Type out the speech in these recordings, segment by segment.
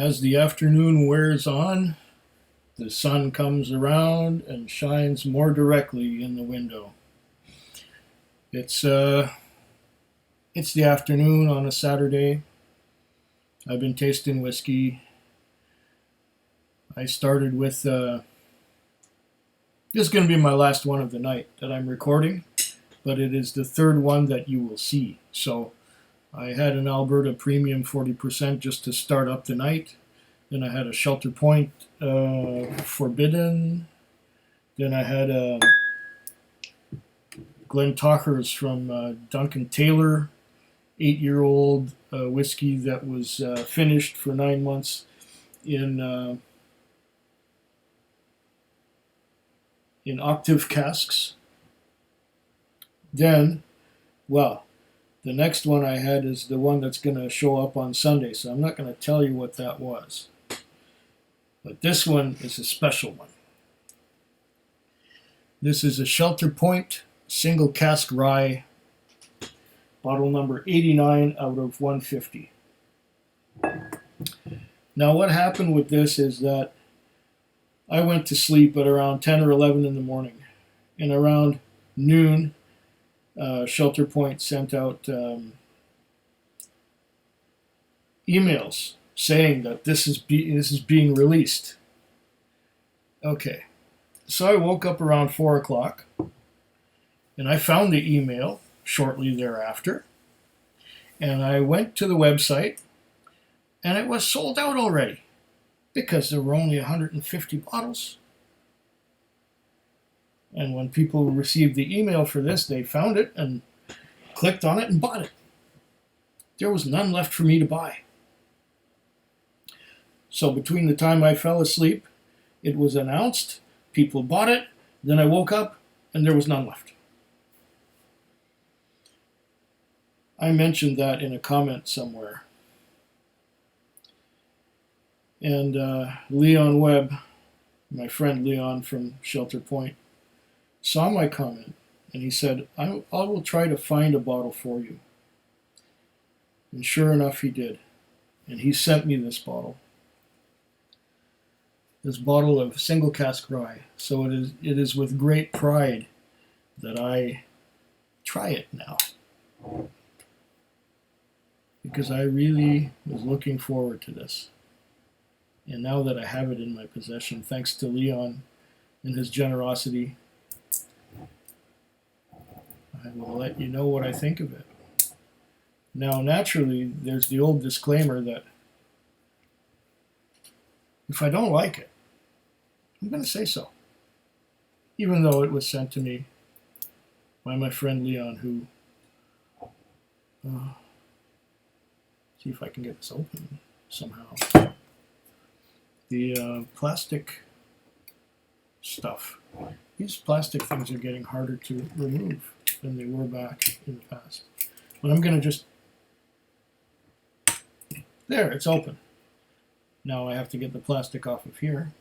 As the afternoon wears on, the sun comes around and shines more directly in the window. It's uh, it's the afternoon on a Saturday. I've been tasting whiskey. I started with this is going to be my last one of the night that I'm recording, but it is the third one that you will see. So I had an Alberta Premium 40% just to start up the night. Then I had a Shelter Point Forbidden. Then I had a Glen Talkers from Duncan Taylor, 8-year-old whiskey that was finished for 9 months in octave casks. Then, well, the next one I had is the one that's going to show up on Sunday, so I'm not going to tell you what that was. But this one is a special one. This is a Shelter Point single cask rye, bottle number 89 out of 150. Now what happened with this is that I went to sleep at around 10 or 11 in the morning, and around noon Shelter Point sent out emails saying that this is being released. Okay, so I woke up around 4 o'clock, and I found the email shortly thereafter, and I went to the website, and it was sold out already because there were only 150 bottles. And when people received the email for this, they found it and clicked on it and bought it. There was none left for me to buy. So between the time I fell asleep, it was announced, people bought it, then I woke up, and there was none left. I mentioned that in a comment somewhere. And Leon Webb, my friend Leon from Shelter Point, saw my comment, and he said, I will try to find a bottle for you. And sure enough, he did. And he sent me this bottle. This bottle of single cask rye. So it is with great pride that I try it now, because I really was looking forward to this. And now that I have it in my possession, thanks to Leon and his generosity, I will let you know what I think of it. Now, naturally, there's the old disclaimer that if I don't like it, I'm going to say so. Even though it was sent to me by my friend Leon, who... see if I can get this open somehow. The plastic stuff. These plastic things are getting harder to remove than they were back in the past. But I'm going to just... There, it's open. Now I have to get the plastic off of here,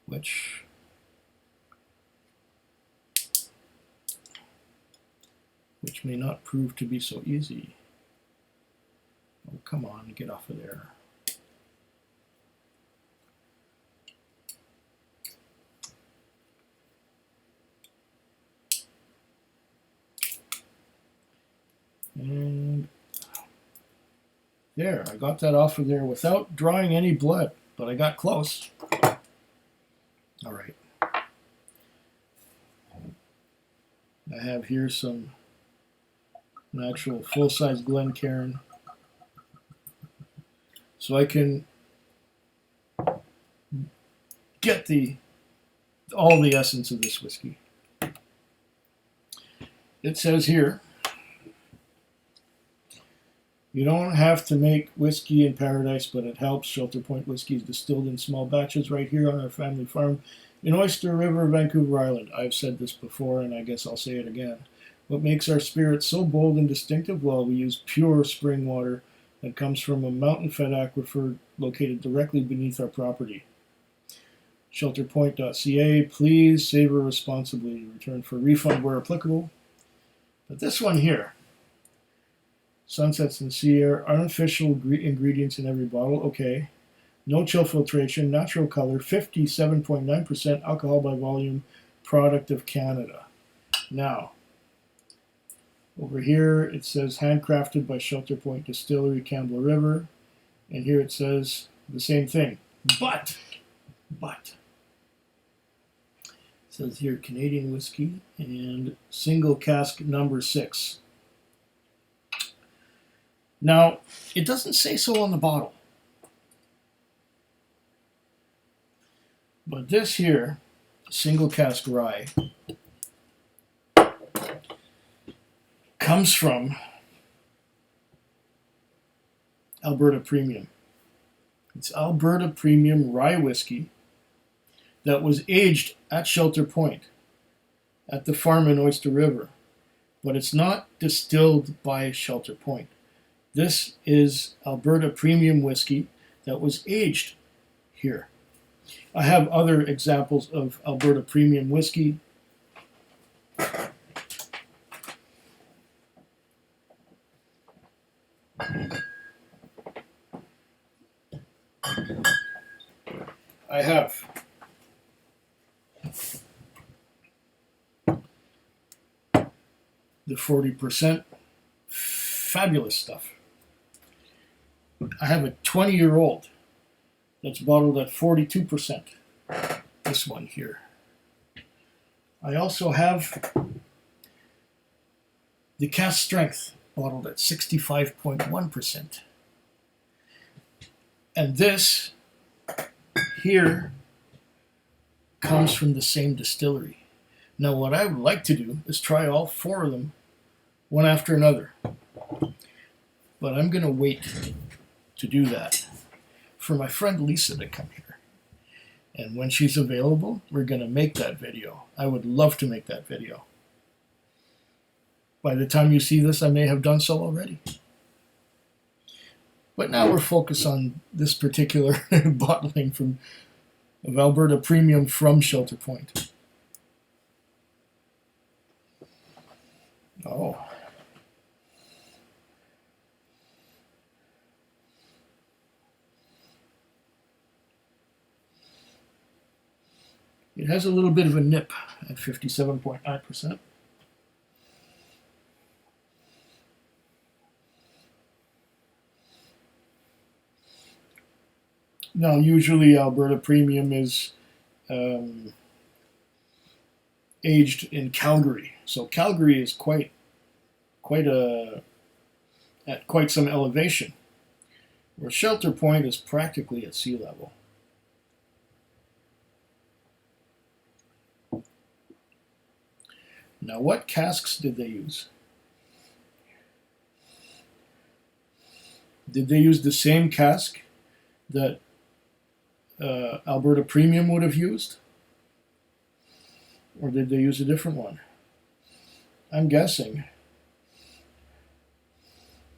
which may not prove to be so easy. Oh, come on, get off of there. And there, I got that off of there without drawing any blood, but I got close. All right. I have here an actual full-size Glencairn, so I can get all the essence of this whiskey. It says here, you don't have to make whiskey in paradise, but it helps. Shelter Point whiskey is distilled in small batches right here on our family farm in Oyster River, Vancouver Island. I've said this before, and I guess I'll say it again. What makes our spirit so bold and distinctive? Well, we use pure spring water that comes from a mountain-fed aquifer located directly beneath our property. Shelterpoint.ca, please savor responsibly. Return for refund where applicable. But this one here Sunsets in the sea air. Artificial ingredients in every bottle. Okay. No chill filtration. Natural color. 57.9% alcohol by volume. Product of Canada. Now, over here it says handcrafted by Shelter Point Distillery, Campbell River. And here it says the same thing. But, it says here Canadian whiskey and single cask number 6. Now, it doesn't say so on the bottle. But this here, single cask rye, comes from Alberta Premium. It's Alberta Premium rye whiskey that was aged at Shelter Point at the farm in Oyster River. But it's not distilled by Shelter Point. This is Alberta Premium whiskey that was aged here. I have other examples of Alberta Premium whiskey. I have the 40%, fabulous stuff. I have a 20-year-old that's bottled at 42%. This one here. I also have the Cask Strength bottled at 65.1%. And this here comes from the same distillery. Now what I would like to do is try all 4 of them one after another. But I'm going to wait to do that for my friend Lisa to come here. And when she's available, we're going to make that video. I would love to make that video. By the time you see this, I may have done so already. But now we're focused on this particular bottling of Alberta Premium from Shelter Point. Oh. It has a little bit of a nip at 57.9%. Now, usually Alberta Premium is aged in Calgary, so Calgary is at quite some elevation, where Shelter Point is practically at sea level. Now, what casks did they use? Did they use the same cask that Alberta Premium would have used? Or did they use a different one? I'm guessing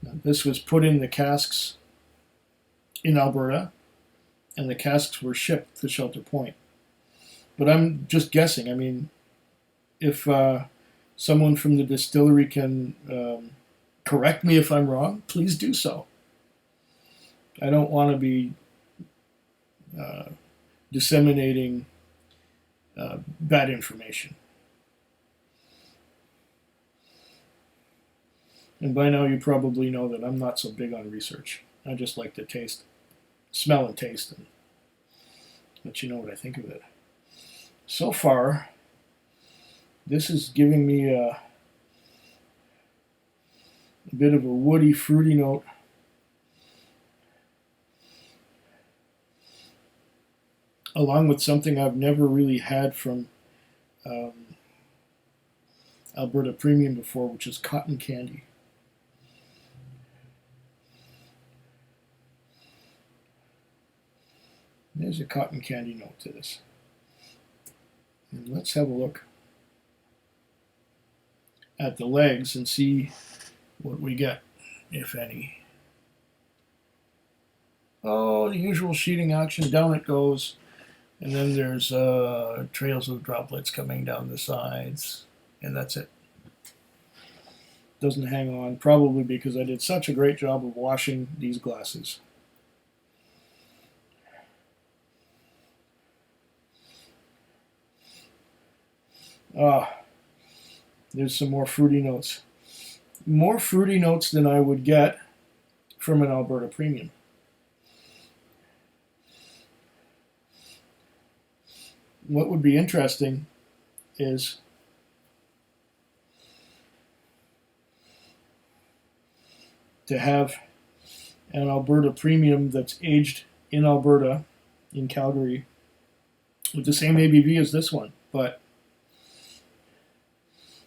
that this was put in the casks in Alberta, and the casks were shipped to Shelter Point. But I'm just guessing. I mean, if someone from the distillery can correct me if I'm wrong, please do so. I don't want to be disseminating bad information. And by now you probably know that I'm not so big on research. I just like to taste, smell and taste, and let you know what I think of it. So far, this is giving me a bit of a woody, fruity note. Along with something I've never really had from Alberta Premium before, which is cotton candy. There's a cotton candy note to this. And let's have a look at the legs and see what we get, if any. Oh, the usual sheeting action, down it goes. And then there's trails of droplets coming down the sides. And that's it. doesn't hang on, probably because I did such a great job of washing these glasses. Ah, there's some more fruity notes. More fruity notes than I would get from an Alberta Premium. What would be interesting is to have an Alberta Premium that's aged in Alberta, in Calgary, with the same ABV as this one, but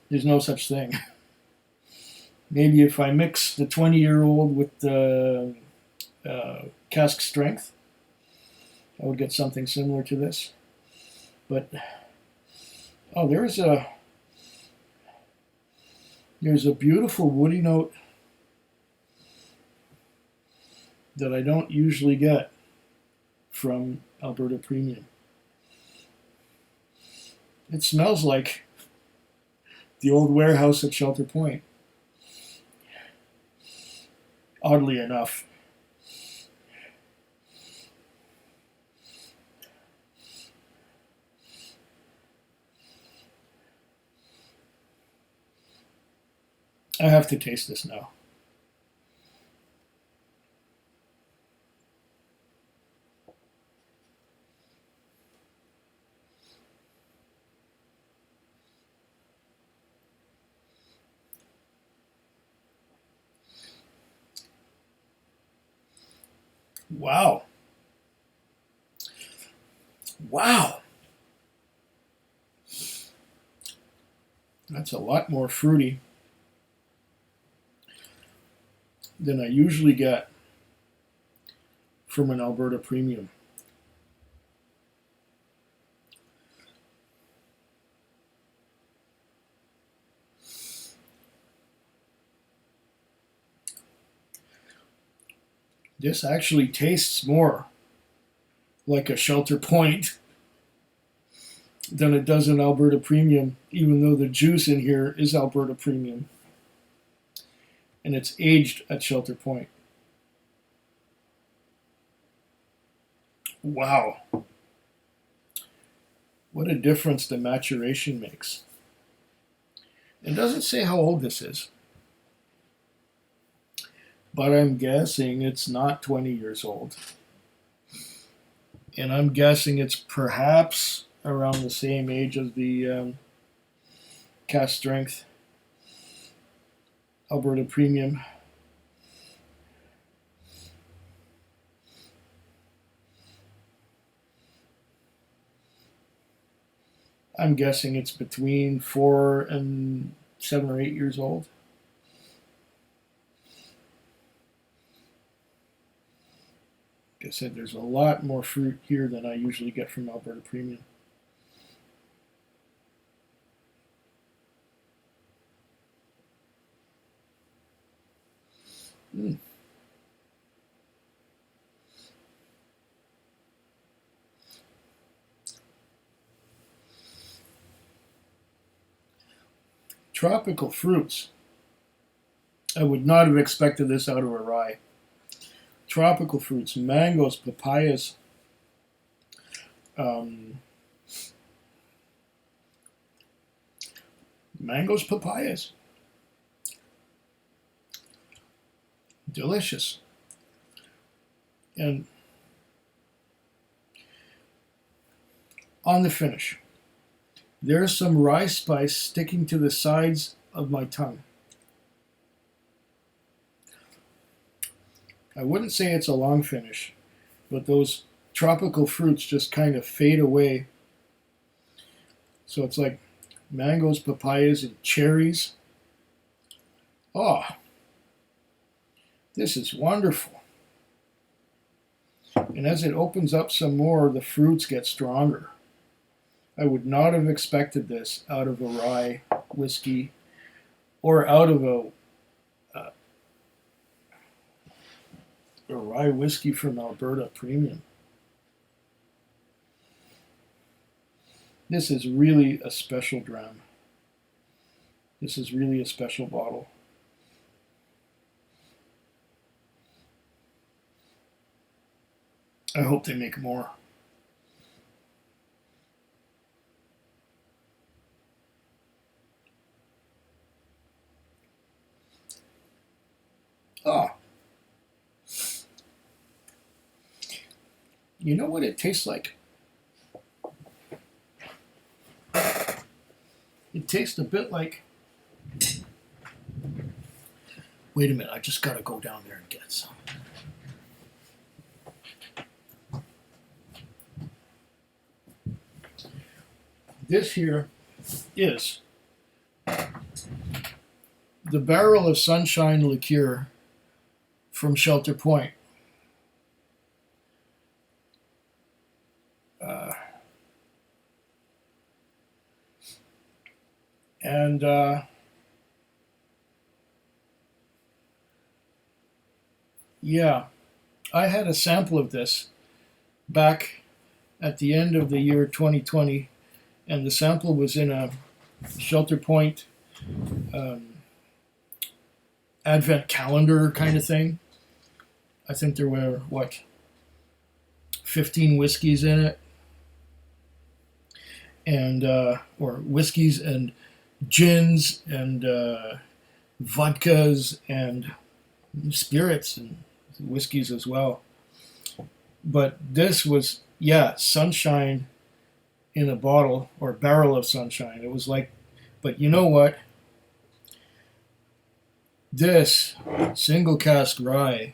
there's no such thing. Maybe if I mix the 20-year-old with the cask strength, I would get something similar to this. But oh, there's a beautiful woody note that I don't usually get from Alberta Premium. It smells like the old warehouse at Shelter Point. Oddly enough. I have to taste this now. Wow. Wow. That's a lot more fruity than I usually get from an Alberta Premium. This actually tastes more like a Shelter Point than it does an Alberta Premium, even though the juice in here is Alberta Premium. And it's aged at Shelter Point. Wow. What a difference the maturation makes. It doesn't say how old this is, but I'm guessing it's not 20 years old. And I'm guessing it's perhaps around the same age as the cask strength Alberta Premium. I'm guessing it's between 4 and 7 or 8 years old. Like I said, there's a lot more fruit here than I usually get from Alberta Premium. Mm. Tropical fruits. I would not have expected this out of a rye. Tropical fruits, mangoes, papayas, papayas. Delicious. And on the finish, there's some rye spice sticking to the sides of my tongue. I wouldn't say it's a long finish, but those tropical fruits just kind of fade away. So it's like mangoes, papayas, and cherries. Oh, this is wonderful. And as it opens up some more, the fruits get stronger. I would not have expected this out of a rye whiskey or out of a rye whiskey from Alberta Premium. This is really a special dram. This is really a special bottle. I hope they make more. Oh, you know what it tastes like? It tastes a bit like... Wait a minute, I just gotta go down there and get some. This here is the Barrel of Sunshine liqueur from Shelter Point. And yeah, I had a sample of this back at the end of the year 2020, and the sample was in a Shelter Point advent calendar kind of thing. I think there were, 15 whiskeys in it, and or whiskeys and gins and vodkas and spirits and whiskeys as well. But this was, sunshine in a bottle, or barrel of sunshine. It was like, but you know what? This single cask rye,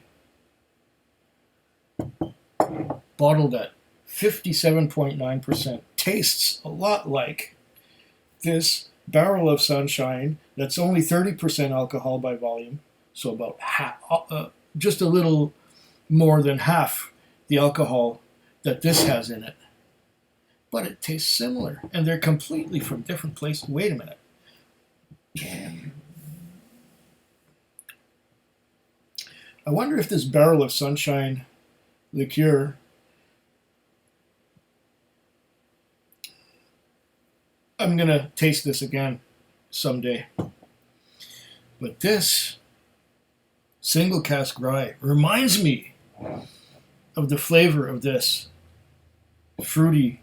bottled at 57.9%, tastes a lot like this barrel of sunshine that's only 30% alcohol by volume, so about half, just a little more than half the alcohol that this has in it. But it tastes similar, and they're completely from different places. Wait a minute. I wonder if this barrel of sunshine liqueur I'm going to taste this again someday. But this single cask rye reminds me of the flavor of this fruity.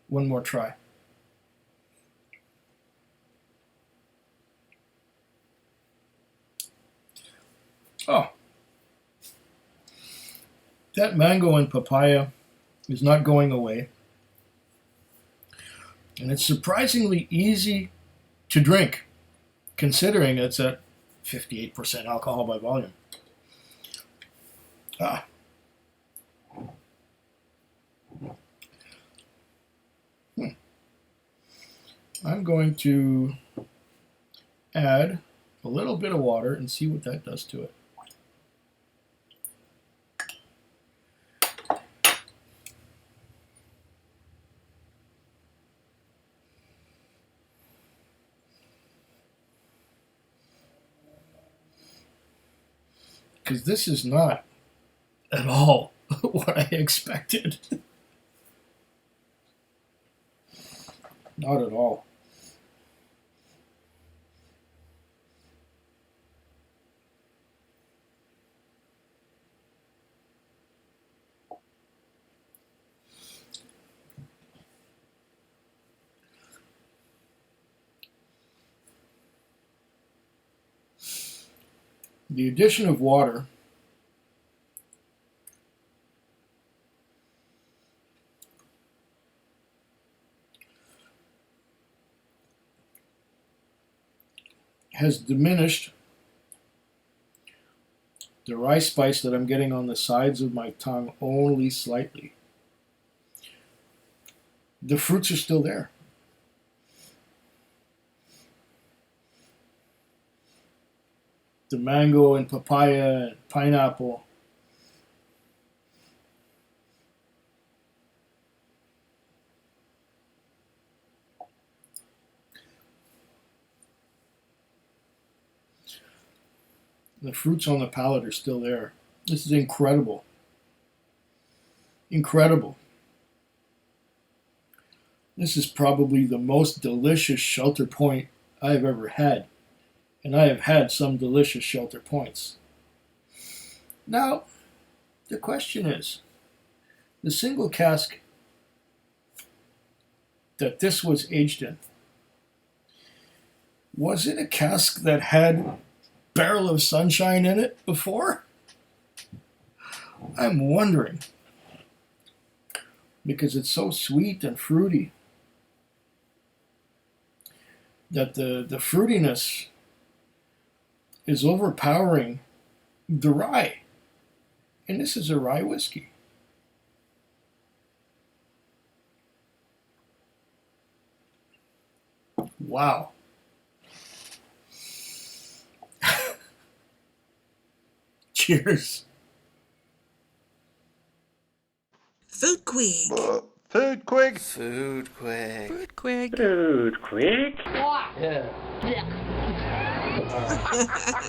One more try. Oh, that mango and papaya is not going away. And it's surprisingly easy to drink, considering it's at 58% alcohol by volume. I'm going to add a little bit of water and see what that does to it. Because this is not at all what I expected. Not at all. The addition of water has diminished the rye spice that I'm getting on the sides of my tongue only slightly. The fruits are still there. The mango and papaya and pineapple. The fruits on the palate are still there. This is incredible. Incredible. This is probably the most delicious Shelter Point I've ever had. And I have had some delicious Shelter Points. Now, The question is, the single cask that this was aged in, was it a cask that had barrel of sunshine in it before? I'm wondering. Because it's so sweet and fruity that the fruitiness is overpowering the rye. And this is a rye whiskey. Wow. Cheers. Food Quig. Food quick. Food quick. Food Quig. Food quick. Yeah.